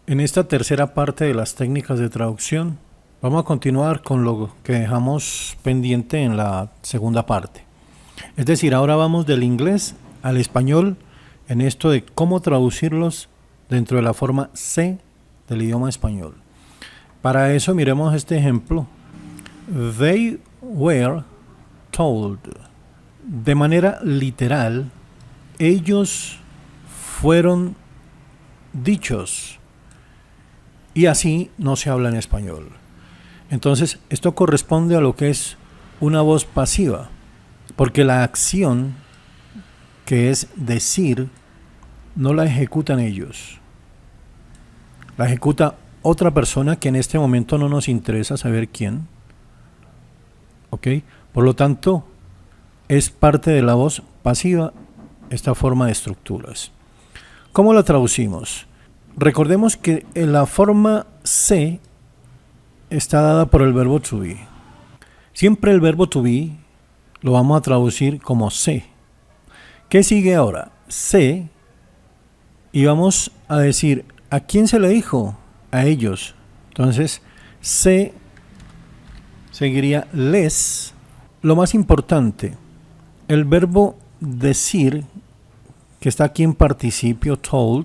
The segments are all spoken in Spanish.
En esta tercera parte de las técnicas de traducción, vamos a continuar con lo que dejamos pendiente en la segunda parte. Es decir, ahora vamos del inglés al español en esto de cómo traducirlos dentro de la forma C del idioma español. Para eso miremos este ejemplo. They were told. De manera literal, ellos fueron dichos. Y así no se habla en español. Entonces, esto corresponde a lo que es una voz pasiva, porque la acción, que es decir, no la ejecutan ellos. La ejecuta otra persona que en este momento no nos interesa saber quién. ¿Ok? Por lo tanto, es parte de la voz pasiva esta forma de estructuras. ¿Cómo la traducimos? Recordemos que la forma C está dada por el verbo to be. Siempre el verbo to be lo vamos a traducir como C. ¿Qué sigue ahora? C. Y vamos a decir, ¿a quién se le dijo? A ellos. Entonces, C seguiría les. Lo más importante, el verbo decir, que está aquí en participio told,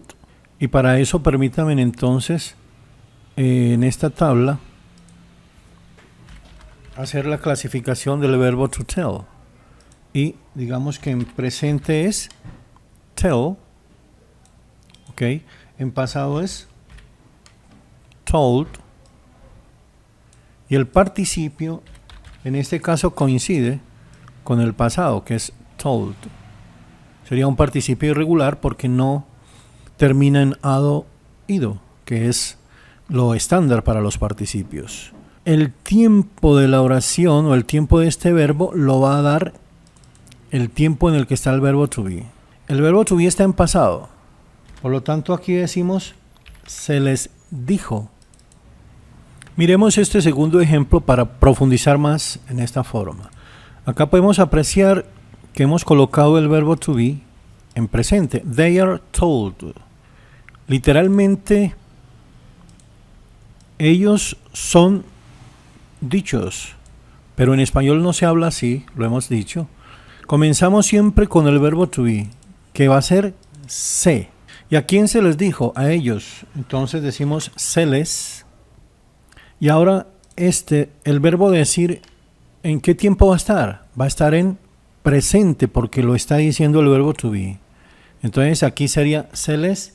y para eso permítanme entonces, en esta tabla, hacer la clasificación del verbo to tell. Y digamos que en presente es tell, ¿ok? En pasado es told, y el participio en este caso coincide con el pasado, que es told. Sería un participio irregular porque no termina en ado, ido, que es lo estándar para los participios. El tiempo de la oración o el tiempo de este verbo lo va a dar el tiempo en el que está el verbo to be. El verbo to be está en pasado. Por lo tanto, aquí decimos se les dijo. Miremos este segundo ejemplo para profundizar más en esta forma. Acá podemos apreciar que hemos colocado el verbo to be en presente. They are told. Literalmente, ellos son dichos, pero en español no se habla así, lo hemos dicho. Comenzamos siempre con el verbo to be, que va a ser se. ¿Y a quién se les dijo? A ellos. Entonces decimos se les. Y ahora el verbo decir, ¿en qué tiempo va a estar? Va a estar en presente porque lo está diciendo el verbo to be. Entonces aquí sería se les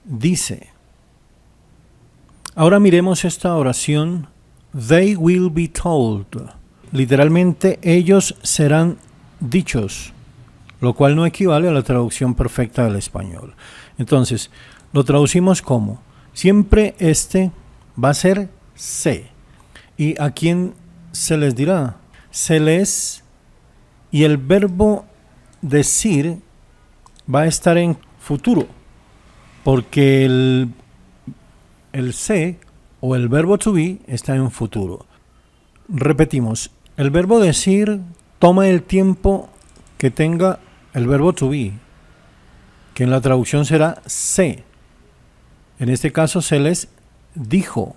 dice. Ahora miremos esta oración. They will be told. Literalmente, ellos serán dichos, lo cual no equivale a la traducción perfecta del español. Entonces, lo traducimos como, siempre va a ser se. ¿Y a quién se les dirá? Se les, y el verbo decir va a estar en futuro, porque el se o el verbo to be está en futuro. Repetimos, el verbo decir toma el tiempo que tenga el verbo to be, que en la traducción será se. En este caso se les dijo,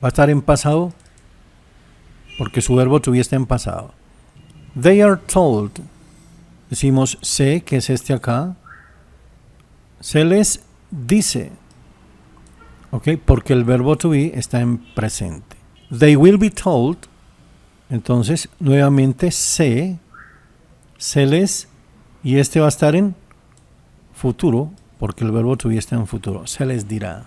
va a estar en pasado porque su verbo to be está en pasado. They are told, decimos se, que es este acá, se les dice, ¿ok? Porque el verbo to be está en presente. They will be told, entonces nuevamente se les, y va a estar en futuro, porque el verbo to be está en futuro, se les dirá.